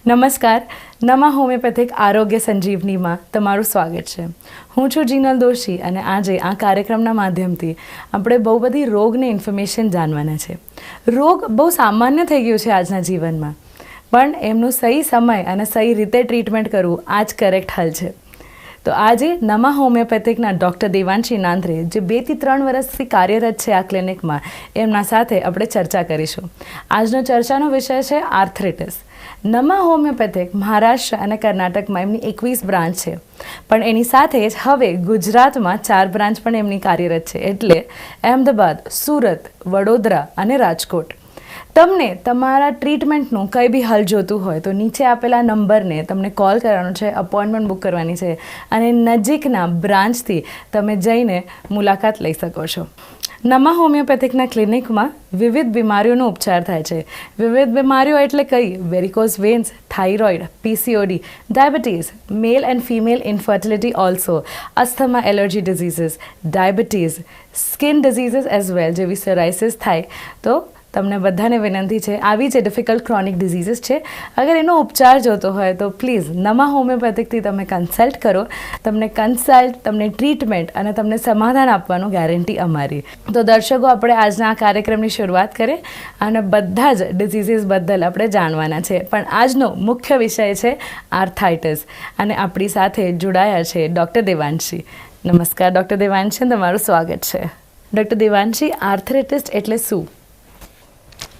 નમસ્કાર. नमा હોમિયોપેથિક આરોગ્ય સંજીવનીમાં તમારું સ્વાગત છે. હું છું જીનલ દોશી અને આજે આ કાર્યક્રમના માધ્યમથી આપણે બહુ બધી રોગની ઇન્ફોર્મેશન જાણવાના છે. રોગ બહુ સામાન્ય થઈ ગયું છે આજના જીવનમાં, પણ એમનું સહી સમય અને સહી રીતે ટ્રીટમેન્ટ કરવું આ જ કરેક્ટ હલ છે. તો આજે नमा હોમિયોપેથિકના ડૉક્ટર દેવાંશી નાંદ્રે, જે 2 થી 3 વર્ષથી કાર્યરત છે આ ક્લિનિકમાં, એમના સાથે આપણે ચર્ચા કરીશું. આજનો ચર્ચાનો વિષય છે આર્થ્રાઇટિસ. नमा હોમિયોપેથિક મહારાષ્ટ્ર અને કર્ણાટકમાં એમની 21 બ્રાન્ચ છે, પણ એની સાથે જ હવે ગુજરાતમાં 4 બ્રાન્ચ પણ એમની કાર્યરત છે, એટલે અહેમદાબાદ, સુરત, વડોદરા અને રાજકોટ. તમને તમારા ટ્રીટમેન્ટનું કંઈ બી હલ જોતું હોય તો નીચે આપેલા નંબરને તમને કોલ કરવાનો છે, અપોઇન્ટમેન્ટ બુક કરવાની છે અને નજીકના બ્રાન્ચથી તમે જઈને મુલાકાત લઈ શકો છો. नमा હોમિયોપેથિકના ક્લિનિકમાં વિવિધ બીમારીઓનો ઉપચાર થાય છે. વિવિધ બીમારીઓ એટલે કઈ? Varicose vans, thyroid, PCOD, diabetes, mail and female infertility also, asthma, allergy diseases, diabetes, skin diseases as well, જેવી સોરાઇસિસ થાય તો તમને બધાને વિનંતી છે, આવી જે ડિફિકલ્ટ ક્રોનિક ડિઝીઝીસ છે, અગર એનો ઉપચાર જોતો હોય તો પ્લીઝ नमा હોમિયોપેથિકથી તમે કન્સલ્ટ કરો. તમને ટ્રીટમેન્ટ અને તમને સમાધાન આપવાનું ગેરંટી અમારી. તો દર્શકો, આપણે આજના આ કાર્યક્રમની શરૂઆત કરીએ અને બધા જ ડિઝીઝીસ બદલ આપણે જાણવાના છે. પણ આજનો મુખ્ય વિષય છે આર્થ્રાઇટિસ અને આપણી સાથે જોડાયા છે ડૉક્ટર દેવાંશી. નમસ્કાર ડૉક્ટર દેવાંશી, તમારું સ્વાગત છે. ડૉક્ટર દેવાંશી, આર્થ્રાઇટિસ એટલે શું?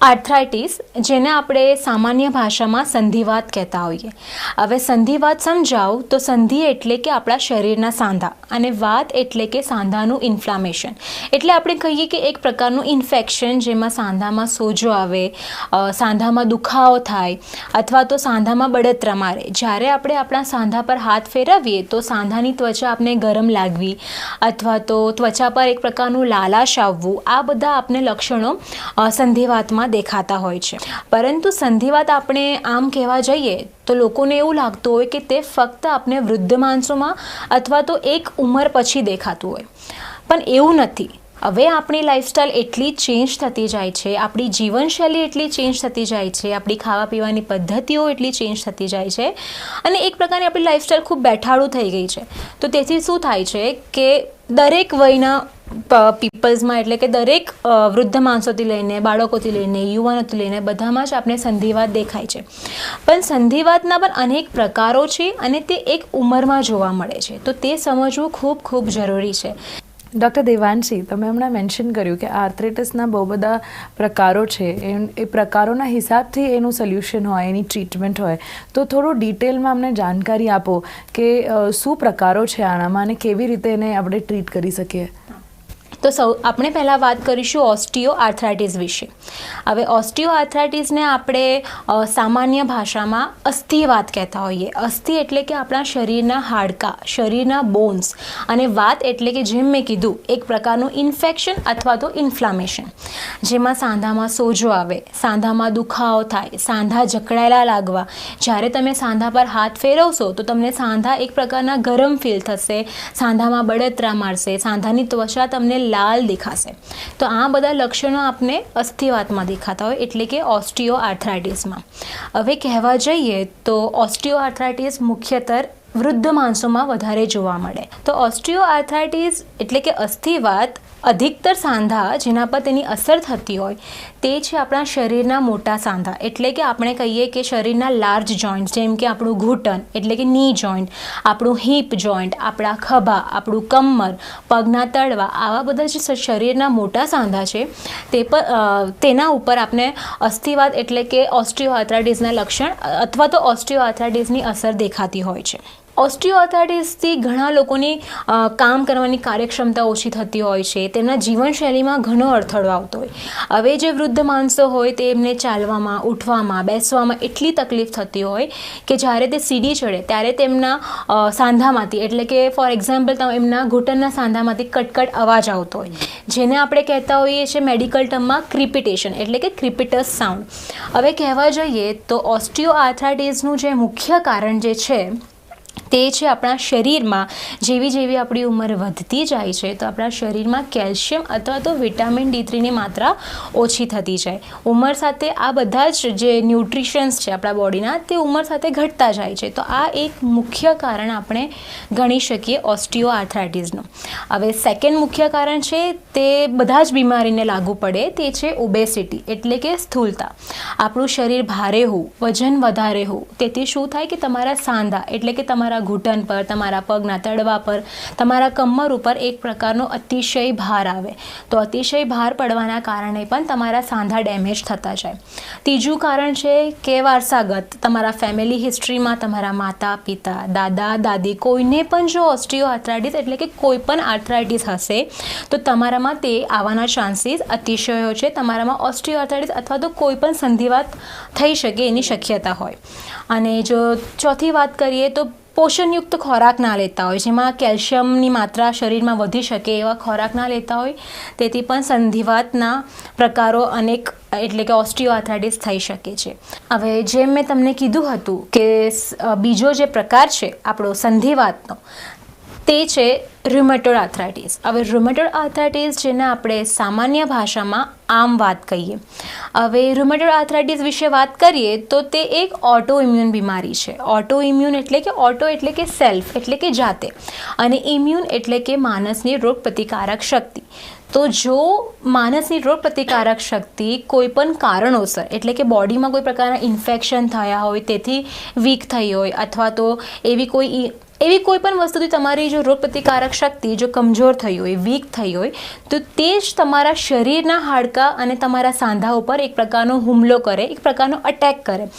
આર્થ્રાઇટિસ, જેને આપણે સામાન્ય ભાષામાં સંધિવાત કહેતા હોઈએ. હવે સંધિવાત સમજાવું તો સંધિ એટલે કે આપણા શરીરના સાંધા અને વાત એટલે કે સાંધાનું ઇન્ફ્લામેશન. એટલે આપણે કહીએ કે એક પ્રકારનું ઇન્ફેક્શન, જેમાં સાંધામાં સોજો આવે, સાંધામાં દુખાવો થાય અથવા તો સાંધામાં બળતરા મારે. જ્યારે આપણે આપણા સાંધા પર હાથ ફેરવીએ તો સાંધાની ત્વચા આપણે ગરમ લાગવી અથવા તો ત્વચા પર એક પ્રકારનું લાલાશ આવવું, આ બધા આપણે લક્ષણો સંધિવાતમાં દેખાતા હોય છે. પરંતુ સંધિવાત આપણે આમ કહેવા જઈએ તો લોકોને એવું લાગતું હોય કે તે ફક્ત આપણે વૃદ્ધ માણસોમાં અથવા તો એક ઉંમર પછી દેખાતું હોય, પણ એવું નથી. હવે આપણી લાઈફસ્ટાઈલ એટલી ચેન્જ થતી જાય છે, આપણી જીવનશૈલી એટલી ચેન્જ થતી જાય છે, આપણી ખાવા પીવાની પદ્ધતિઓ એટલી ચેન્જ થતી જાય છે અને એક પ્રકારની આપણી લાઈફસ્ટાઈલ ખૂબ બેઠાડું થઈ ગઈ છે. તો તેથી શું થાય છે કે દરેક વયના પીપલ્સમાં, એટલે કે દરેક વૃદ્ધ માણસોથી લઈને બાળકોથી લઈને યુવાનોથી લઈને બધામાં જ આપણે સંધિવાત દેખાય છે. પણ સંધિવાતના પણ અનેક પ્રકારો છે અને તે એક ઉંમરમાં જોવા મળે છે. તો તે સમજવું ખૂબ ખૂબ જરૂરી છે. ડૉક્ટર દેવાંશી, તમે હમણાં મેન્શન કર્યું કે આર્થ્રાઇટિસના બહુ બધા પ્રકારો છે, એ પ્રકારોના હિસાબથી એનું સોલ્યુશન હોય, એની ટ્રીટમેન્ટ હોય, તો થોડું ડિટેલમાં અમને જાણકારી આપો કે શું પ્રકારો છે આનામાં અને કેવી રીતે એને આપણે ટ્રીટ કરી શકીએ. તો આપણે પહેલાં વાત કરીશું ઓસ્ટિયો આર્થ્રાઇટિસ વિશે. હવે ઓસ્ટિયો આર્થ્રાઇટિસને આપણે સામાન્ય ભાષામાં અસ્થિવાત કહેતા હોઈએ. અસ્થિ એટલે કે આપણા શરીરના હાડકાં, શરીરના બોન્સ, અને વાત એટલે કે જેમ મેં કીધું એક પ્રકારનું ઇન્ફેક્શન અથવા તો ઇન્ફ્લામેશન, જેમાં સાંધામાં સોજો આવે, સાંધામાં દુખાવો થાય, સાંધા જકડાયેલા લાગવા. જ્યારે તમે સાંધા પર હાથ ફેરવશો તો તમને સાંધા એક પ્રકારના ગરમ ફીલ થશે, સાંધામાં બળતરા મારશે, સાંધાની ત્વચા તમને લાલ દેખાશે. તો આ બધા લક્ષણો આપને અસ્થિવાતમાં દેખાતા હોય, એટલે કે ઓસ્ટિયો આર્થ્રાઇટિસમાં. હવે કહેવા જઈએ તો ઓસ્ટિયો આર્થ્રાઇટિસ મુખ્યતર વૃદ્ધ માણસોમાં વધારે જોવા મળે. તો ઓસ્ટિયો આર્થ્રાઇટિસ એટલે કે અસ્થિવાત અધિકતર સાંધા જેના પર તેની અસર થતી હોય તે છે આપણા શરીરના મોટા સાંધા, એટલે કે આપણે કહીએ કે શરીરના લાર્જ જોઈન્ટ, જેમ કે આપણું ઘૂંટણ એટલે કે ની જોઈન્ટ, આપણું હિપ જોઈન્ટ, આપણા ખભા, આપણું કમર, પગના તળવા, આવા બધા જે શરીરના મોટા સાંધા છે તે પર તેના ઉપર આપણે અસ્થિવાત એટલે કે ઓસ્ટિયો આર્થ્રાઇટિસના લક્ષણ અથવા તો ઓસ્ટિયો આર્થ્રાઇટિસની અસર દેખાતી હોય છે. ઓસ્ટિયો આર્થ્રાઇટિસથી ઘણા લોકોની કામ કરવાની કાર્યક્ષમતા ઓછી થતી હોય છે, તેમના જીવનશૈલીમાં ઘણો અડથળો આવતો હોય. હવે જે વૃદ્ધ માણસો હોય તેમને ચાલવામાં, ઉઠવામાં, બેસવામાં એટલી તકલીફ થતી હોય કે જ્યારે તે સીડી ચડે ત્યારે તેમના સાંધામાંથી, એટલે કે ફોર એક્ઝામ્પલ એમના ઘૂંટણના સાંધામાંથી કટકટ અવાજ આવતો હોય, જેને આપણે કહેતા હોઈએ છીએ મેડિકલ ટર્મમાં ક્રિપિટેશન, એટલે કે ક્રિપિટસ સાઉન્ડ. હવે કહેવા જઈએ તો ઓસ્ટિયો આર્થ્રાઇટિસનું જે મુખ્ય કારણ જે છે તે છે આપણા શરીરમાં જેવી જેવી આપણી ઉંમર વધતી જાય છે તો આપણા શરીરમાં કેલ્શિયમ અથવા તો વિટામિન D3ની માત્રા ઓછી થતી જાય. ઉંમર સાથે આ બધા જ જે ન્યુટ્રિશન્સ છે આપણા બોડીના તે ઉંમર સાથે ઘટતા જાય છે. તો આ એક મુખ્ય કારણ આપણે ગણી શકીએ ઓસ્ટિયો આર્થરાઇટિસનું. હવે સેકન્ડ મુખ્ય કારણ છે તે બધા જ બીમારીને લાગુ પડે તે છે ઓબેસિટી એટલે કે સ્થૂળતા. આપણું શરીર ભારે હોવું, વજન વધારે હોવું, તેથી શું થાય કે તમારા સાંધા એટલે કે તમારા ઘૂંટણ પર, તમારા પગના તળવા પર, તમારા કમર ઉપર એક પ્રકારનો અતિશય ભાર આવે. તો અતિશય ભાર પડવાના કારણે પણ તમારા સાંધા ડેમેજ થતા જાય. ત્રીજું કારણ છે કે વારસાગત, તમારા ફેમિલી હિસ્ટ્રીમાં તમારા માતા પિતા, દાદા દાદી કોઈને પણ જો ઓસ્ટિયો આર્થરાઇટિસ એટલે કે કોઈ પણ આર્થરાઇટિસ હશે તો તમારામાં તે આવવાના ચાન્સીસ અતિશયો છે. તમારામાં ઓસ્ટિયો આર્થરાઇટિસ અથવા તો કોઈ પણ સંધિવાત થઈ શકે એની શક્યતા હોય. અને જો ચોથી વાત કરીએ તો પોષણયુક્ત ખોરાક ના લેતા હોય, જેમાં કેલ્શિયમની માત્રા શરીરમાં વધી શકે એવા ખોરાક ના લેતા હોય, તેથી પણ સંધિવાતના પ્રકારો અનેક એટલે કે ઓસ્ટિયો આર્થરાઇટિસ થઈ શકે છે. હવે જેમ મેં તમને કીધું હતું કે બીજો જે પ્રકાર છે આપણો સંધિવાતનો તે છે રુમેટોઇડ આર્થરાઇટિસ. હવે રુમેટોઇડ આર્થરાઇટિસ જેને આપણે સામાન્ય ભાષામાં આમ વાત કહીએ. હવે રુમેટોઇડ આર્થરાઇટિસ વિશે વાત કરીએ તો તે એક ઓટો ઇમ્યુન બીમારી છે. ઓટો ઇમ્યુન એટલે કે ઓટો એટલે કે સેલ્ફ એટલે કે જાતે, અને ઇમ્યુન એટલે કે માણસની રોગ પ્રતિકારક શક્તિ. તો જો માણસની રોગ પ્રતિકારક શક્તિ કોઈ પણ કારણોસર એટલે કે બોડીમાં કોઈ પ્રકારના ઇન્ફેક્શન થયા હોય તેથી વીક થઈ હોય અથવા તો એવી કોઈ પણ વસ્તુથી તમારી જો રોગ પ્રતિકારક શક્તિ જો કમજોર થઈ હોય, વીક થઈ હોય, તો તે જ તમારા શરીરના હાડકાં અને તમારા સાંધા ઉપર એક પ્રકારનો હુમલો કરે, એક પ્રકારનો અટેક કરે.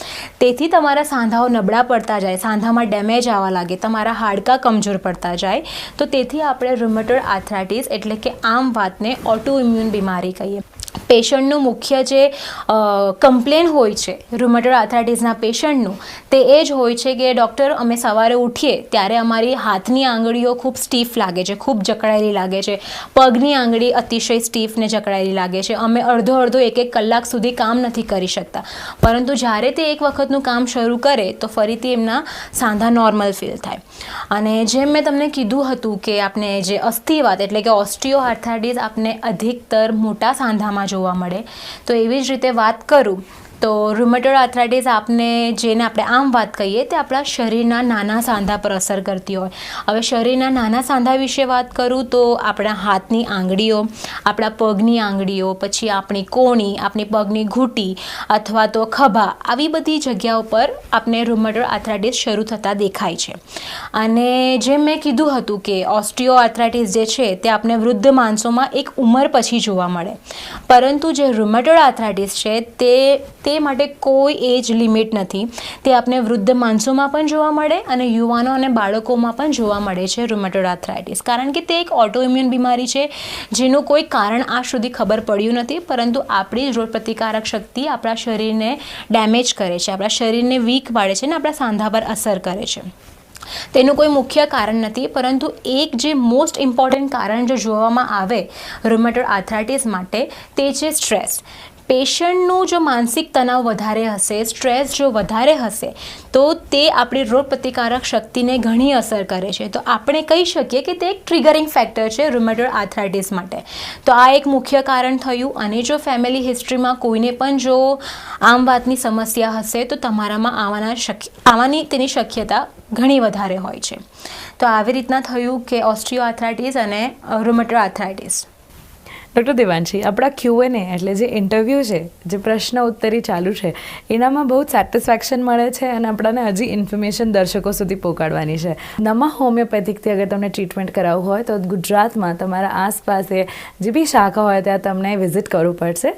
તેથી તમારા સાંધાઓ નબળા પડતા જાય, સાંધામાં ડેમેજ આવવા લાગે, તમારા હાડકાં કમજોર પડતા જાય. તો તેથી આપણે રુમેટોઇડ આર્થરાઇટિસ એટલે કે આમ વાતને ઓટો ઇમ્યુન બીમારી કહીએ. પેશન્ટનું મુખ્ય જે કમ્પ્લેન હોય છે રુમેટોઇડ આર્થરાઇટિસના પેશન્ટનું તે એ જ હોય છે કે ડૉક્ટર અમે સવારે ઉઠીએ ત્યારે અમારી હાથની આંગળીઓ ખૂબ સ્ટીફ લાગે છે, ખૂબ જકડાયેલી લાગે છે, પગની આંગળી અતિશય સ્ટીફ ને જકડાયેલી લાગે છે, અમે અડધો એક કલાક સુધી કામ નથી કરી શકતા. પરંતુ જ્યારે તે એક વખતનું કામ શરૂ કરે તો ફરીથી એમના સાંધા નોર્મલ ફીલ થાય. અને જેમ મેં તમને કીધું હતું કે આપણે જે અસ્થિવાત એટલે કે ઓસ્ટિયો આર્થરાઇટિસ આપણે અધિકતર મોટા સાંધામાં જોવા મળે. તો એવી જ રીતે વાત કરું તો રુમેટોઇડ આર્થરાઇટિસ જેને આપણે આમ વાત કહીએ તે આપણા શરીરના નાના સાંધા પર અસર કરતી હોય. હવે શરીરના નાના સાંધા વિશે વાત કરું તો આપણા હાથની આંગળીઓ, આપણા પગની આંગળીઓ, પછી આપણી કોણી, આપણી પગની ઘૂંટી અથવા તો ખભા, આવી બધી જગ્યાઓ પર આપણે રુમેટોઇડ આર્થરાઇટિસ શરૂ થતાં દેખાય છે. અને જેમ મેં કીધું હતું કે ઓસ્ટિયો આર્થરાઇટિસ જે છે તે આપણે વૃદ્ધ માણસોમાં એક ઉંમર પછી જોવા મળે, પરંતુ જે રુમેટોઇડ આર્થરાઇટિસ છે તે માટે કોઈ એજ લિમિટ નથી. તે આપણે વૃદ્ધ માણસોમાં પણ જોવા મળે અને યુવાનો અને બાળકોમાં પણ જોવા મળે છે રુમેટોઇડ આર્થરાઇટિસ. કારણ કે તે એક ઓટો ઇમ્યુન બીમારી છે જેનું કોઈ કારણ આજ સુધી ખબર પડ્યું નથી, પરંતુ આપણી રોગ પ્રતિકારક શક્તિ આપણા શરીરને ડેમેજ કરે છે, આપણા શરીરને વીક પાડે છે અને આપણા સાંધા પર અસર કરે છે. તેનું કોઈ મુખ્ય કારણ નથી, પરંતુ એક જે મોસ્ટ ઇમ્પોર્ટન્ટ કારણ જો જોવામાં આવે રુમેટોઇડ આર્થરાઇટિસ માટે તે છે સ્ટ્રેસ. પેશન્ટનું જો માનસિક તણાવ વધારે હશે, સ્ટ્રેસ જો વધારે હશે તો તે આપણી રોગ પ્રતિકારક શક્તિને ઘણી અસર કરે છે. તો આપણે કહી શકીએ કે તે એક ટ્રિગરિંગ ફેક્ટર છે રુમેટોઇડ આર્થરાઇટિસ માટે. તો આ એક મુખ્ય કારણ થયું. અને જો ફેમિલી હિસ્ટ્રીમાં કોઈને પણ જો આમ વાતની સમસ્યા હશે તો તમારામાં આવવાની તેની શક્યતા ઘણી વધારે હોય છે. તો આવી રીતના થયું કે ઓસ્ટિયો આર્થરાઇટિસ અને રુમેટોઇડ આર્થરાઇટિસ. ડૉક્ટર દેવાંશી, આપણા Q&A એટલે જે ઇન્ટરવ્યૂ છે, જે પ્રશ્ન ઉત્તરી ચાલુ છે, એનામાં બહુ સેટિસ્ફેક્શન મળે છે અને આપણાને હજી ઇન્ફોર્મેશન દર્શકો સુધી પહોંચાડવાની છે. નમઃ હોમિયોપેથિકથી અગર તમને ટ્રીટમેન્ટ કરાવવું હોય તો ગુજરાતમાં તમારા આસપાસ જે બી શાખા હોય ત્યાં તમને વિઝિટ કરવું પડશે.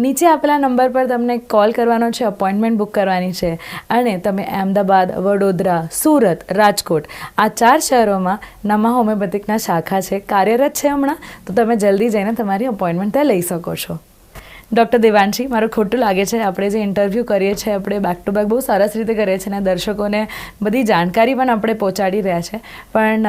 નીચે આપેલા નંબર પર તમને કોલ કરવાનો છે, અપોઇન્ટમેન્ટ બુક કરવાની છે અને તમે અમદાવાદ, વડોદરા, સુરત, રાજકોટ આ 4 શહેરોમાં નમઃ હોમિયોપેથિકના શાખા છે, કાર્યરત છે હમણાં. તો તમે જલ્દી જઈને તમારી અપોઇન્ટમેન્ટ ત્યાં લઈ શકો છો. ડૉક્ટર દેવાંશી, મારું ખોટું લાગે છે, આપણે જે ઇન્ટરવ્યૂ કરીએ છીએ આપણે બેક ટુ બેક બહુ સરસ રીતે કરીએ છીએ અને દર્શકોને બધી જાણકારી પણ આપણે પહોંચાડી રહ્યા છે. પણ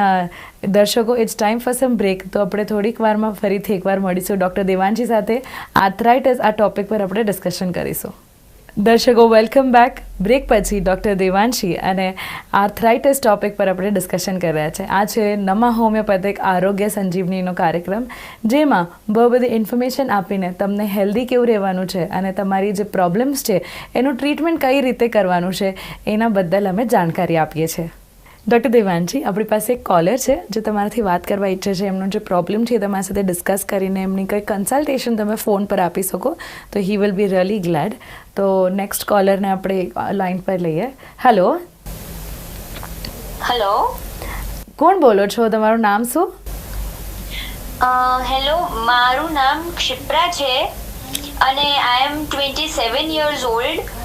દર્શકો, it's time for some break. તો આપણે થોડીક વારમાં ફરીથી એકવાર મળીશું ડૉક્ટર દેવાંશી સાથે આર્થરાઇટિસ આ ટૉપિક પર આપણે ડિસ્કશન કરીશું. દર્શકો, વેલકમ બેક. બ્રેક પછી ડૉક્ટર દેવાંશી અને આર્થરાઇટિસ ટોપિક પર આપણે ડિસ્કશન કરી રહ્યા છે. આ છે નમા હોમિયોપેથિક આરોગ્ય સંજીવનીનો કાર્યક્રમ, જેમાં બહુ બધી ઇન્ફોર્મેશન આપીને તમને હેલ્ધી કેવું રહેવાનું છે અને તમારી જે પ્રોબ્લેમ્સ છે એનું ટ્રીટમેન્ટ કઈ રીતે કરવાનું છે એના બદલ અમે જાણકારી આપીએ છીએ. ડૉક્ટર દેવાંશી, આપણી પાસે એક કોલર છે જે તમારાથી વાત કરવા ઈચ્છે છે. એમનો જે પ્રોબ્લેમ છે એ તમારી સાથે ડિસ્કસ કરીને એમની કંઈ કન્સલ્ટેશન તમે ફોન પર આપી શકો તો he will be really glad. તો નેક્સ્ટ કોલરને આપણે લાઈન પર લઈએ. હેલો. હેલો. કોણ બોલો છો? તમારું નામ શું? હેલો, મારું નામ ક્ષિપ્રા છે અને આઈ એમ 27 years old.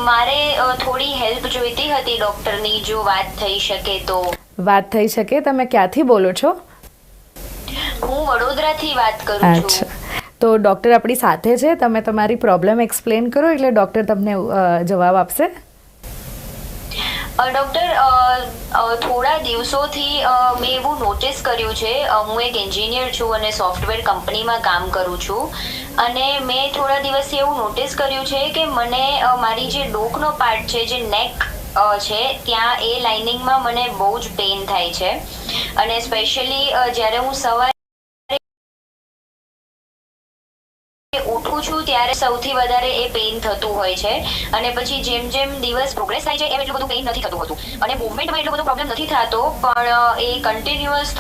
મારે થોડી હેલ્પ જોઈતી હતી ડૉક્ટરની, જો વાત થઈ શકે તો. વાત થઈ શકે. તમે ક્યાંથી બોલો છો? હું વડોદરાથી વાત કરું છું. તો ડૉક્ટર આપણી સાથે છે, તમે તમારી પ્રોબ્લેમ એક્સપ્લેન કરો એટલે ડૉક્ટર તમને જવાબ આપશે. ડૉક્ટર, થોડા દિવસોથી મેં એવું નોટિસ કર્યું છે, હું એક એન્જિનિયર છું અને સોફ્ટવેર કંપનીમાં કામ કરું છું, અને મેં થોડા દિવસથી એવું નોટિસ કર્યું છે કે મને મારી જે ડોકનો પાર્ટ છે, જે નેક છે, ત્યાં એ લાઇનિંગમાં મને બહુ જ પેઇન થાય છે. અને સ્પેશિયલી જ્યારે હું સવારે ઉઠું છું ત્યારે સૌથી વધારે એ પેઇન થતું હોય છે, અને પછી જેમ જેમ દિવસ પ્રોગ્રેસ થાય છે એમ એટલું બધું પેઇન નથી થતું હોતું, અને મૂવમેન્ટમાં એટલો બધો પ્રોબ્લેમ નથી થતો, પણ એ કન્ટિન્યુઅસ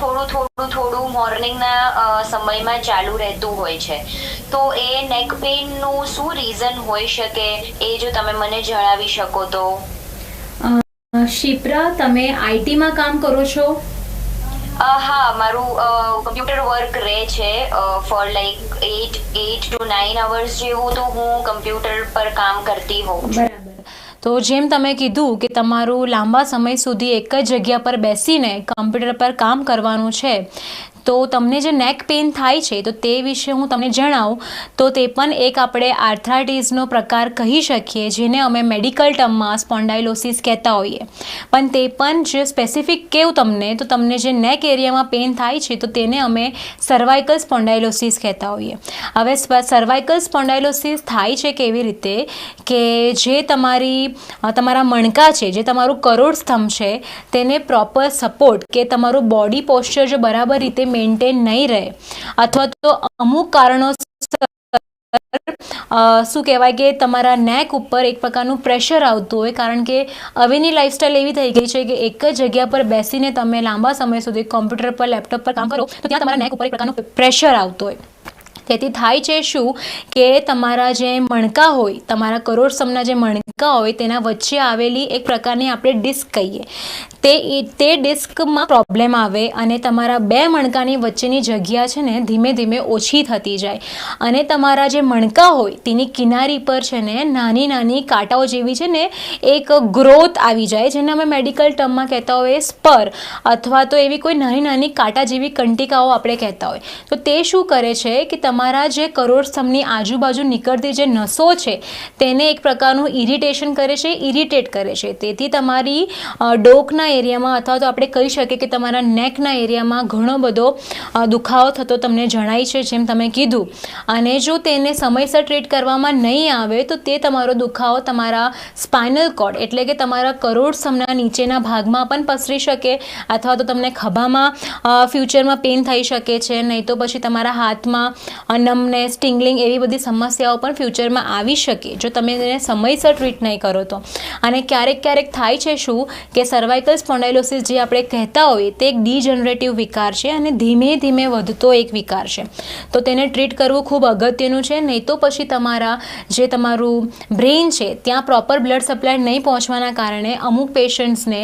થોડું મોર્નિંગના સમયમાં ચાલુ રહેતું હોય છે. તો એ નેક પેઇનનું શું રીઝન હોઈ શકે એ જો તમે મને જણાવી શકો તો. શિપ્રા, તમે આઈટીમાં કામ કરો છો? હા, મારું કમ્પ્યુટર વર્ક રહે છે ફોર લાઈક 8 to 9 hours જેવું, તો હું કમ્પ્યુટર પર કામ કરતી હોઉં છું. બરાબર. તો જેમ તમે કીધું કે તમારું લાંબા સમય સુધી એક જ જગ્યા પર બેસીને કમ્પ્યુટર પર કામ કરવાનું છે, તો તમને જે નેક પેઇન થાય છે તો તે વિશે હું તમને જણાવું તો તે પણ એક આપણે આર્થરાઇટિસનો પ્રકાર કહી શકીએ, જેને અમે મેડિકલ ટર્મમાં સ્પોન્ડાઇલોસિસ કહેતા હોઈએ. પણ તે પણ જે સ્પેસિફિક કેવું તમને, તો તમને જે નેક એરિયામાં પેઇન થાય છે તો તેને અમે સર્વાઇકલ સ્પોન્ડાઇલોસિસ કહેતા હોઈએ. હવે સર્વાઇકલ સ્પોન્ડાઇલોસિસ થાય છે કેવી રીતે કે જે તમારા મણકા છે, જે તમારું કરોડસ્તંભ છે, તેને પ્રોપર સપોર્ટ કે તમારું બોડી પોસ્ચર જો બરાબર રીતે મેન્ટેન નહીં રહે, અથવા તો અમુક કારણોસર શું કહેવાય કે તમારા નેક ઉપર એક પ્રકારનું પ્રેશર આવતું હોય, કારણ કે હવેની લાઈફસ્ટાઈલ એવી થઈ ગઈ છે કે એક જ જગ્યા પર બેસીને તમે લાંબા સમય સુધી કોમ્પ્યુટર પર, લેપટોપ પર કામ કરો તો ત્યાં તમારા નેક ઉપર એક પ્રકારનું પ્રેશર આવતું હોય. તેથી થાય છે શું કે તમારા જે મણકા હોય, તમારા કરોડસ્તંભના જે મણકા હોય તેના વચ્ચે આવેલી એક પ્રકારની આપણે ડિસ્ક કહીએ, તે ડિસ્કમાં પ્રોબ્લેમ આવે અને તમારા બે મણકાની વચ્ચેની જગ્યા છે ને ધીમે ધીમે ઓછી થતી જાય, અને તમારા જે મણકા હોય તેની કિનારી પર છે ને નાની નાની કાંટાઓ જેવી છે ને એક ગ્રોથ આવી જાય, જેને અમે મેડિકલ ટર્મમાં કહેતા હોઈએ સ્પર, અથવા તો એવી કોઈ નાની નાની કાંટા જેવી કંટિકાઓ આપણે કહેતા હોય. તો તે શું કરે છે કે તમારા જે કરોડસ્તંભની આજુબાજુ નીકળતી જે નસો છે તેને એક પ્રકારનું ઇરિટેશન કરે છે, ઇરિટેટ કરે છે. તેથી તમારી ડોકના એરિયામાં, અથવા તો આપણે કહી શકીએ કે તમારા નેકના એરિયામાં ઘણો બધો દુખાવો થતો તમને જણાય છે, જેમ તમે કીધું. અને જો તેને સમયસર ટ્રીટ કરવામાં નહીં આવે તો તે તમારો દુખાવો તમારા સ્પાઇનલ કોર્ડ એટલે કે તમારા કરોડસ્તંભના નીચેના ભાગમાં પણ પસરી શકે, અથવા તો તમને ખભામાં ફ્યુચરમાં પેઇન થઈ શકે છે, નહીં તો પછી તમારા હાથમાં નમનેસ, ટિંગલિંગ એવી બધી સમસ્યાઓ પણ ફ્યુચરમાં આવી શકે જો તમે તેને સમયસર ટ્રીટ નહીં કરો તો. અને ક્યારેક થાય છે શું કે સર્વાઇકલ સ્પોન્ડાઇલોસિસ જે આપણે કહેતા હોઈએ તે એક ડીજનરેટિવ વિકાર છે અને ધીમે ધીમે વધતો એક વિકાર છે. તો તેને ટ્રીટ કરવું ખૂબ અગત્યનું છે, નહીં તો પછી તમારું બ્રેઇન છે ત્યાં પ્રોપર બ્લડ સપ્લાય નહીં પહોંચવાના કારણે અમુક પેશન્ટ્સને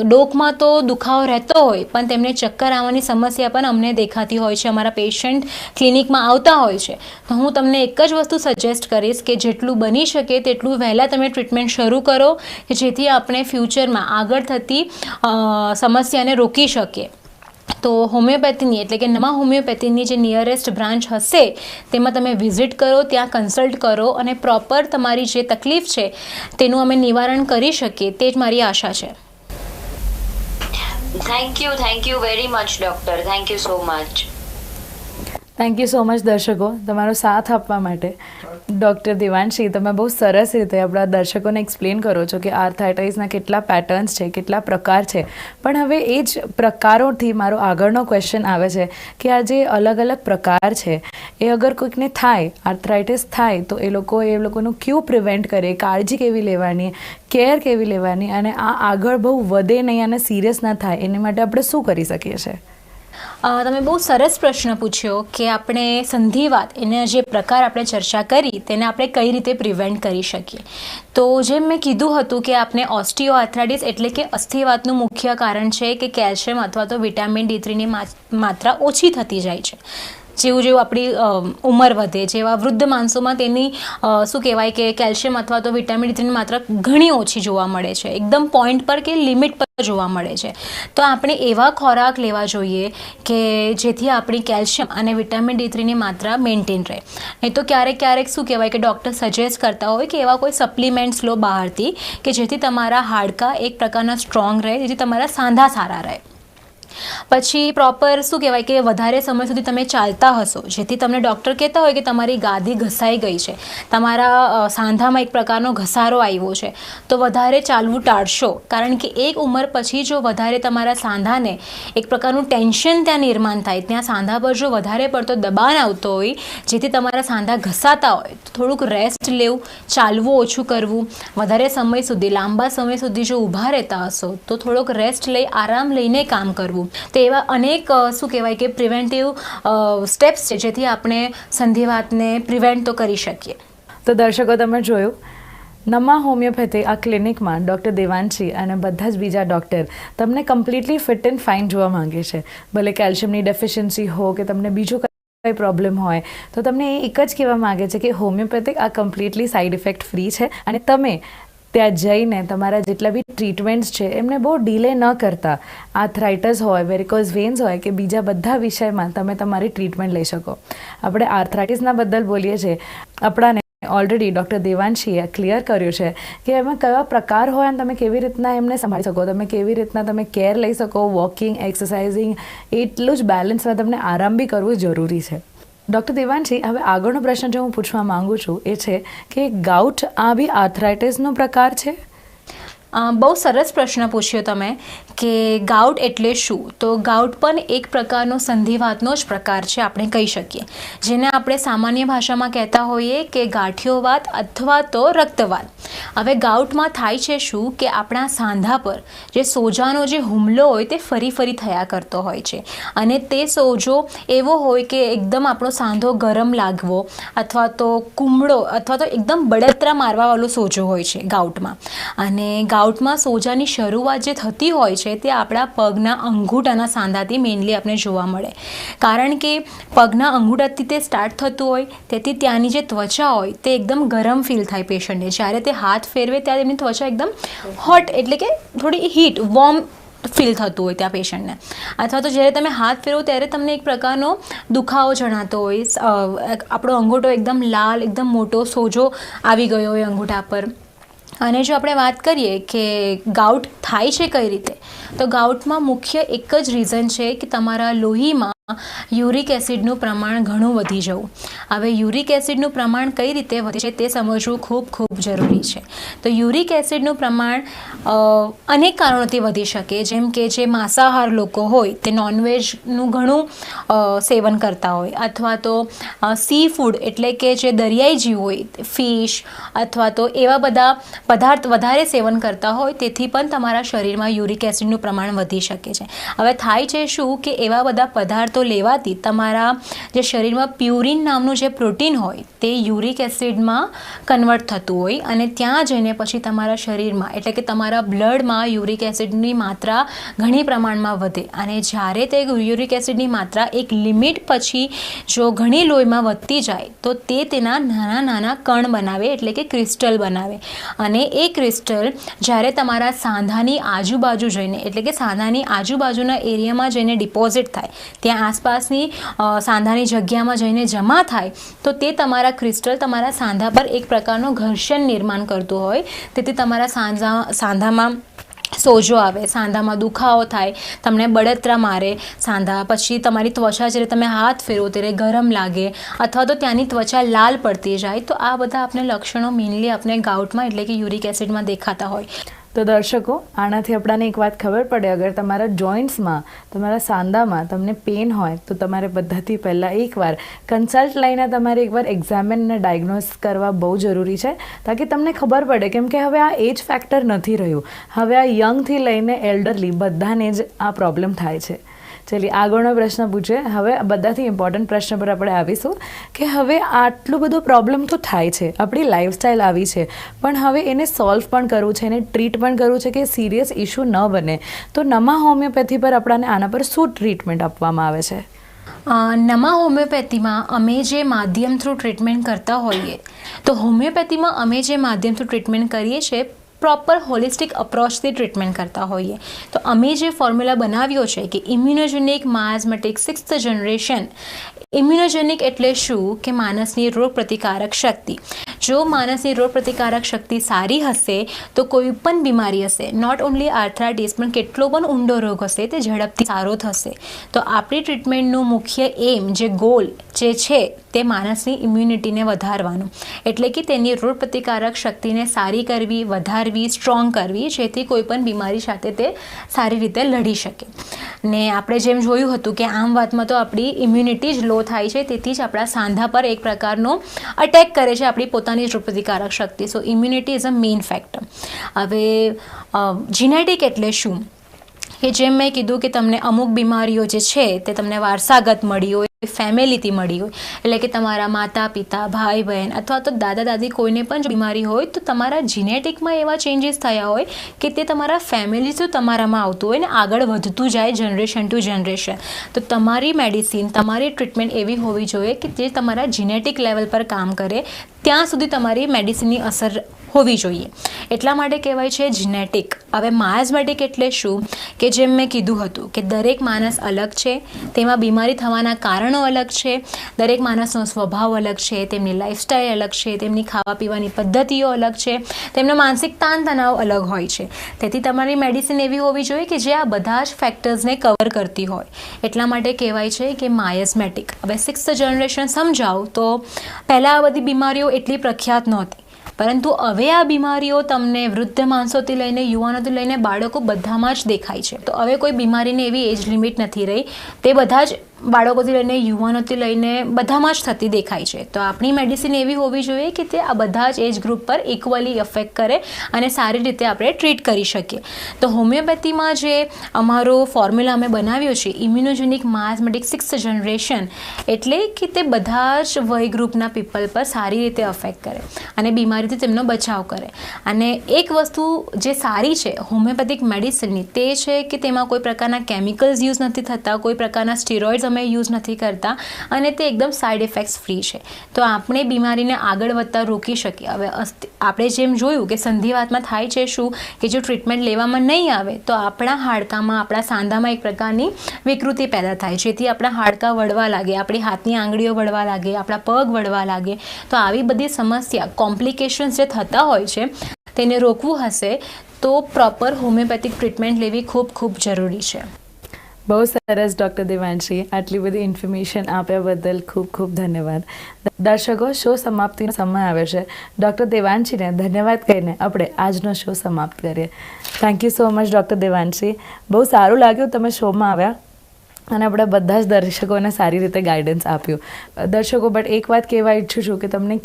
ડોકમાં તો દુખાવો રહેતો હોય પણ તેમને ચક્કર આવવાની સમસ્યા પણ અમને દેખાતી હોય છે. અમારા પેશન્ટ ક્લિનિકમાં આવતા હોય છે. તો હું તમને એક જ વસ્તુ સજેસ્ટ કરીશ કે જેટલું બની શકે તેટલું વહેલાં તમે ટ્રીટમેન્ટ શરૂ કરો, કે જેથી આપણે ફ્યુચરમાં આગળ થતી સમસ્યાને રોકી શકીએ. તો હોમિયોપેથીની એટલે કે નમા હોમિયોપેથીની જે નિયરેસ્ટ બ્રાન્ચ હશે તેમાં તમે વિઝિટ કરો, ત્યાં કન્સલ્ટ કરો અને પ્રોપર તમારી જે તકલીફ છે તેનું અમે નિવારણ કરી શકીએ, તે જ મારી આશા છે. Thank you very much doctor, thank you so much. Thank you so much દર્શકો તમારો સાથ આપવા માટે. ડૉક્ટર દેવાંશી, તમે બહુ સરસ રીતે આપણા દર્શકોને એક્સપ્લેન કરો છો કે આર્થરાઇટિસના કેટલા પેટર્ન્સ છે, કેટલા પ્રકાર છે. પણ હવે એ જ પ્રકારોથી મારો આગળનો ક્વેશ્ચન આવે છે કે આ જે અલગ અલગ પ્રકાર છે એ અગર કોઈકને થાય, આર્થરાઇટિસ થાય, તો એ લોકોનું ક્યું પ્રિવેન્ટ કરે, કાળજી કેવી લેવાની, કેર કેવી લેવાની, અને આ આગળ બહુ વધે નહીં અને સિરિયસ ના થાય એની માટે આપણે શું કરી શકીએ છીએ? તમે બહુ સરસ પ્રશ્ન પૂછ્યો કે આપણે સંધિવાત એના જે પ્રકાર આપણે ચર્ચા કરી તેને આપણે કઈ રીતે પ્રિવેન્ટ કરી શકીએ. તો જેમ મેં કીધું હતું કે આપણે ઓસ્ટિયોઆર્થરાઇટિસ એટલે કે અસ્થિવાતનું મુખ્ય કારણ છે કે કેલ્શિયમ અથવા તો વિટામિન D3ની માત્રા ઓછી થતી જાય છે. જેવું જેવું આપણી ઉંમર વધે, જેવા વૃદ્ધ માણસોમાં તેની શું કહેવાય કે કેલ્શિયમ અથવા તો વિટામિન D3ની માત્રા ઘણી ઓછી જોવા મળે છે, એકદમ પોઈન્ટ પર કે લિમિટ પર જોવા મળે છે. તો આપણે એવા ખોરાક લેવા જોઈએ કે જેથી આપણી કેલ્શિયમ અને વિટામિન D3ની માત્રા મેન્ટેન રહે. નહીં તો ક્યારેક શું કહેવાય કે ડૉક્ટર સજેસ્ટ કરતા હોય કે એવા કોઈ સપ્લિમેન્ટ્સ લો બહારથી કે જેથી તમારા હાડકાં એક પ્રકારના સ્ટ્રોંગ રહે, જેથી તમારા સાંધા સારા રહે. પછી પ્રોપર શું કહેવાય કે વધારે સમય સુધી તમે ચાલતા હશો, જેથી તમને ડૉક્ટર કહેતા હોય કે તમારી ગાદી ઘસાઈ ગઈ છે, તમારા સાંધામાં એક પ્રકારનો ઘસારો આવ્યો છે, તો વધારે ચાલવું ટાળશો. કારણ કે એક ઉંમર પછી જો વધારે તમારા સાંધાને એક પ્રકારનું ટેન્શન ત્યાં નિર્માણ થાય, ત્યાં સાંધા પર જો વધારે પડતો દબાણ આવતો હોય, જેથી તમારા સાંધા ઘસાતા હોય, તો થોડુંક રેસ્ટ લેવું, ચાલવું ઓછું કરવું, વધારે સમય સુધી લાંબા સમય સુધી જો ઊભા રહેતા હશો તો થોડોક રેસ્ટ લઈ આરામ લઈને કામ કરવું. તો એવા અનેક શું કહેવાય કે પ્રિવેન્ટિવ સ્ટેપ્સ છે જેથી આપણે સંધિવાતને પ્રિવેન્ટ તો કરી શકીએ. તો દર્શકો, તમે જોયું, નમા હોમિયોપેથી આ ક્લિનિકમાં ડૉક્ટર દેવાંશી અને બધા જ બીજા ડૉક્ટર તમને કમ્પ્લીટલી ફિટ એન્ડ ફાઇન જોવા માંગે છે. ભલે કેલ્શિયમની ડેફિશિયન્સી હો કે તમને બીજું કંઈ પ્રોબ્લેમ હોય, તો તમને એ એક જ કહેવા માગે છે કે હોમિયોપેથિક આ કમ્પ્લીટલી સાઇડ ઇફેક્ટ ફ્રી છે અને તમે ત્યાં જઈને તમારા જેટલા બી ટ્રીટમેન્ટ્સ છે એમને બહુ ડીલે ન કરતા, આર્થરાઇટિસ હોય, વેરિકોઝ વેન્સ હોય કે બીજા બધા વિષયમાં તમે તમારી ટ્રીટમેન્ટ લઈ શકો. આપણે આર્થરાઇટિસના બદલ બોલીએ છીએ, આપણાને ઓલરેડી ડૉક્ટર દેવાંશીએ ક્લિયર કર્યું છે કે એમાં કયા પ્રકાર હોય અને તમે કેવી રીતના એમને સંભાળી શકો, તમે કેવી રીતના તમે કેર લઈ શકો, વોકિંગ, એક્સરસાઇઝિંગ, એટલું જ બેલેન્સમાં તમને આરામ બી કરવું જરૂરી છે. ડૉક્ટર દેવાંશી, હવે આગળનો પ્રશ્ન જે હું પૂછવા માગું છું એ છે કે ગાઉટ આ બી આર્થરાઇટિસનો પ્રકાર છે? બહુ સરસ પ્રશ્ન પૂછ્યો તમે કે ગાઉટ એટલે શું. તો ગાઉટ પણ એક પ્રકારનો સંધિવાતનો જ પ્રકાર છે, આપણે કહી શકીએ, જેને આપણે સામાન્ય ભાષામાં કહેતા હોઈએ કે ગાંઠિયોવાત અથવા તો રક્તવાત. હવે ગાઉટમાં થાય છે શું કે આપણા સાંધા પર જે સોજાનો જે હુમલો હોય તે ફરી થયા કરતો હોય છે, અને તે સોજો એવો હોય કે એકદમ આપણો સાંધો ગરમ લાગવો અથવા તો કુમળો અથવા તો એકદમ બળતરા મારવાવાળો સોજો હોય છે ગાઉટમાં. અને ગાઉટમાં સોજાની શરૂઆત જે થતી હોય છે તે આપણા પગના અંગૂઠાના સાંધાથી મેઇનલી આપણે જોવા મળે. કારણ કે પગના અંગૂઠાથી તે સ્ટાર્ટ થતું હોય, તેથી ત્યાંની જે ત્વચા હોય તે એકદમ ગરમ ફીલ થાય પેશન્ટને. જ્યારે તે હાથ ફેરવે ત્યારે એમની ત્વચા એકદમ હોટ એટલે કે થોડી હીટ, વોર્મ ફીલ થતું હોય ત્યાં પેશન્ટને. અથવા તો જ્યારે તમે હાથ ફેરવો ત્યારે તમને એક પ્રકારનો દુખાવો જણાતો હોય, આપણો અંગૂઠો એકદમ લાલ, એકદમ મોટો સોજો આવી ગયો હોય અંગૂઠા પર. અને જો આપણે વાત કરીએ કે ગાઉટ થાય છે કઈ રીતે, તો ગાઉટમાં મુખ્ય એક જ રીઝન છે કે તમારા લોહીમાં યુરિક એસિડનું પ્રમાણ ઘણું વધી જવું. હવે યુરિક એસિડનું પ્રમાણ કઈ રીતે વધે છે તે સમજવું ખૂબ જરૂરી છે. તો યુરિક એસિડનું પ્રમાણ અનેક કારણોથી વધી શકે, જેમ કે જે માંસાહાર લોકો હોય તે નોનવેજનું ઘણું સેવન કરતા હોય, અથવા તો સી ફૂડ એટલે કે જે દરિયાઈ જીવ હોય, ફિશ અથવા તો એવા બધા પદાર્થ વધારે સેવન કરતા હોય, તેથી પણ તમારા શરીરમાં યુરિક એસિડનું પ્રમાણ વધી શકે છે. હવે થાય છે શું કે એવા બધા પદાર્થો લેવાથી તમારા જે શરીરમાં પ્યુરિન નામનું જે પ્રોટીન હોય તે યુરિક એસિડમાં કન્વર્ટ થતું હોય, અને ત્યાં જઈને પછી તમારા શરીરમાં એટલે કે તમારા બ્લડમાં યુરિક એસિડની માત્રા ઘણી પ્રમાણમાં વધે. અને જ્યારે તે યુરિક એસિડની માત્રા એક લિમિટ પછી જો ઘણી લોહીમાં વધતી જાય તો તે તેના નાના કણ બનાવે એટલે કે ક્રિસ્ટલ બનાવે. અને એ ક્રિસ્ટલ જ્યારે તમારા સાંધાની આજુબાજુ જઈને એટલે કે સાંધાની આજુબાજુના એરિયામાં જઈને ડિપોઝિટ થાય, ત્યાં આસપાસની સાંધાની જગ્યામાં જઈને જમા થાય, તો તે તમારા ક્રિસ્ટલ તમારા સાંધા પર એક પ્રકારનો ઘર્ષણ નિર્માણ કરતું હોય, તેથી તમારા સાંધામાં સોજો આવે, સાંધામાં દુખાવો થાય, તમને બળતરા મારે સાંધા, પછી તમારી ત્વચા જ્યારે તમે હાથ ફેરવો ત્યારે ગરમ લાગે અથવા તો ત્યાંની ત્વચા લાલ પડતી જાય, તો આ બધા આપણે લક્ષણો મેઇનલી આપણે ગાઉટમાં એટલે કે યુરિક એસિડમાં દેખાતા હોય. તો દર્શકો, આનાથી આપણાને એક વાત ખબર પડે, અગર તમારા જોઈન્ટ્સમાં, તમારા સાંધામાં તમને પેઇન હોય તો તમારે બધાથી પહેલાં એકવાર કન્સલ્ટ લઈને તમારે એકવાર એક્ઝામિન અને ડાયગ્નોસ કરવા બહુ જરૂરી છે, તાકી તમને ખબર પડે. કેમ કે હવે આ એજ ફેક્ટર નથી રહ્યું, હવે આ યંગથી લઈને એલ્ડરલી બધાને જ આ પ્રોબ્લેમ થાય છે. ચલી આગળનો પ્રશ્ન પૂછીએ. હવે બધાથી ઇમ્પોર્ટન્ટ પ્રશ્ન પર આપણે આવીશું કે હવે આટલું બધું પ્રોબ્લેમ તો થાય છે, આપણી લાઈફસ્ટાઈલ આવી છે, પણ હવે એને સોલ્વ પણ કરવું છે, એને ટ્રીટ પણ કરવું છે કે સિરિયસ ઇશ્યુ ન બને. તો નમાં હોમિયોપેથી પર આપણાને આના પર શું ટ્રીટમેન્ટ આપવામાં આવે છે? નમાં હોમિયોપેથીમાં અમે જે માધ્યમ થ્રુ ટ્રીટમેન્ટ કરતા હોઈએ, તો હોમિયોપેથીમાં અમે જે માધ્યમ થ્રુ ટ્રીટમેન્ટ કરીએ છીએ પ્રોપર હોલિસ્ટિક અપ્રોચથી ટ્રીટમેન્ટ કરતા હોઈએ. તો અમે જે ફોર્મ્યુલા બનાવ્યો છે કે ઇમ્યુનોજેનિક માયાઝમેટિક 6th જનરેશન. ઇમ્યુનોજેનિક એટલે શું કે માણસની રોગ પ્રતિકારક શક્તિ. જો માણસની રોગ પ્રતિકારક શક્તિ સારી હશે તો કોઈ પણ બીમારી હશે, નોટ ઓન્લી આર્થરાઇટિસ પણ કેટલો પણ ઊંડો રોગ હશે તે ઝડપથી સારો થશે. તો આપણી ટ્રીટમેન્ટનું મુખ્ય એમ, જે ગોલ જે છે તે માણસની ઇમ્યુનિટીને વધારવાનું, એટલે કે તેની રોગ પ્રતિકારક શક્તિને સારી કરવી, વધારવી, સ્ટ્રોંગ કરવી, જેથી કોઈ પણ બીમારી સાથે તે સારી રીતે લડી શકે. ને આપણે જેમ જોયું હતું કે આમ વાતમાં તો આપણી ઇમ્યુનિટી જ લો થાય છે, તેથી જ આપણા સાંધા પર એક પ્રકારનો અટેક કરે છે આપણી પોતાની રોગ પ્રતિકારક શક્તિ. So immunity is a main factor. હવે જીનેટિક એટલે શું કે જેમ મેં કીધું કે તમને અમુક બીમારીઓ જે છે તે તમને વારસાગત મળી હોય, ફેમિલીથી મળી હોય, એટલે કે તમારા માતા પિતા, ભાઈ બહેન અથવા તો દાદા દાદી કોઈને પણ જો બીમારી હોય તો તમારા જીનેટિકમાં એવા ચેન્જીસ થયા હોય કે તે તમારા ફેમિલીથી તમારામાં આવતું હોય ને આગળ વધતું જાય જનરેશન ટુ જનરેશન. તો તમારી મેડિસિન, તમારી ટ્રીટમેન્ટ એવી હોવી જોઈએ કે જે તમારા જીનેટિક લેવલ પર કામ કરે, ત્યાં સુધી તમારી મેડિસિનની અસર હોવી જોઈએ. એટલા માટે કહેવાય છે જીનેટિક. હવે માયાઝમેટિક એટલે શું કે જેમ મેં કીધું હતું કે દરેક માણસ અલગ છે, તેમાં બીમારી થવાના કારણો અલગ છે, દરેક માણસનો સ્વભાવ અલગ છે, તેમની લાઈફસ્ટાઈલ અલગ છે, તેમની ખાવા પીવાની પદ્ધતિઓ અલગ છે, તેમનો માનસિક તાણ તણાવ અલગ હોય છે. તેથી તમારી મેડિસિન એવી હોવી જોઈએ કે જે આ બધા જ ફેક્ટર્સને કવર કરતી હોય. એટલા માટે કહેવાય છે કે માયાઝમેટિક. હવે 6th જનરેશન સમજાવ તો પહેલાં આ બધી બીમારીઓ એટલી પ્રખ્યાત નહોતી, પરંતુ હવે આ બીમારીઓ તમને વૃદ્ધ માણસોથી લઈને યુવાનોથી લઈને બાળકો બધામાં જ દેખાય છે. તો હવે કોઈ બીમારીની એવી એજ લિમિટ નથી રહી, તે બધા જ બાળકોથી લઈને યુવાનોથી લઈને બધામાં જ થતી દેખાય છે. તો આપણી મેડિસિન એવી હોવી જોઈએ કે તે આ બધા જ એજ ગ્રુપ પર ઇક્વલી અફેક્ટ કરે અને સારી રીતે આપણે ટ્રીટ કરી શકીએ. તો હોમિયોપેથીમાં જે અમારો ફોર્મ્યુલા અમે બનાવ્યો છે ઇમ્યુનોજેનિક માયાઝમેટિક 6th જનરેશન, એટલે કે તે બધા જ વય ગ્રુપના પીપલ પર સારી રીતે અફેક્ટ કરે અને બીમારીથી તેમનો બચાવ કરે. અને એક વસ્તુ જે સારી છે હોમિયોપેથિક મેડિસિનની તે છે કે તેમાં કોઈ પ્રકારના કેમિકલ્સ યુઝ નથી થતા, કોઈ પ્રકારના સ્ટીરોઇડ્સ અમે યુઝ નથી કરતા અને તે એકદમ સાઇડ ઇફેક્ટ્સ ફ્રી છે. તો આપણે બીમારીને આગળ વધતા રોકી શકીએ. હવે આપણે જેમ જોયું કે સંધિવાતમાં થાય છે શું કે જો ટ્રીટમેન્ટ લેવામાં નહીં આવે તો આપણા હાડકામાં, આપણા સાંધામાં એક પ્રકારની વિકૃતિ પેદા થાય, જેથી આપણા હાડકાં વળવા લાગે, આપણી હાથની આંગળીઓ વળવા લાગે, આપણા પગ વળવા લાગે. તો આવી બધી સમસ્યા, કોમ્પ્લિકેશન્સ જે થતા હોય છે તેને રોકવું હશે તો પ્રોપર હોમિયોપેથિક ટ્રીટમેન્ટ લેવી ખૂબ ખૂબ જરૂરી છે. બહુ સરસ ડૉક્ટર દેવાંશી, આટલી બધી ઇન્ફોર્મેશન આપ્યા બદલ ખૂબ ખૂબ ધન્યવાદ. દર્શકો, શો સમાપ્તિનો સમય આવે છે. ડૉક્ટર દેવાંશીને ધન્યવાદ કહીને આપણે આજનો શો સમાપ્ત કરીએ. Thank you so much doctor Devanshi. બહુ સારું લાગ્યું તમે શોમાં આવ્યા અને આપણે બધા જ દર્શકોને સારી રીતે ગાઈડન્સ આપ્યું. દર્શકો, બટ એક વાત કહેવા ઈચ્છું છું કે તમને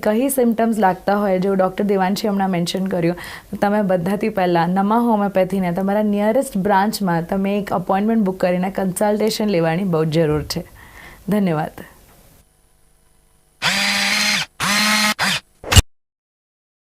કઈ સિમ્ટમ્સ લાગતા હોય જેવું ડૉક્ટર દેવાંશી હમણાં મેન્શન કર્યું, તમે બધાથી પહેલાં નમાં હોમિયોપેથીને તમારા નિયરેસ્ટ બ્રાન્ચમાં તમે એક અપોઇન્ટમેન્ટ બુક કરીને કન્સલ્ટેશન લેવાની બહુ જ જરૂર છે. ધન્યવાદ.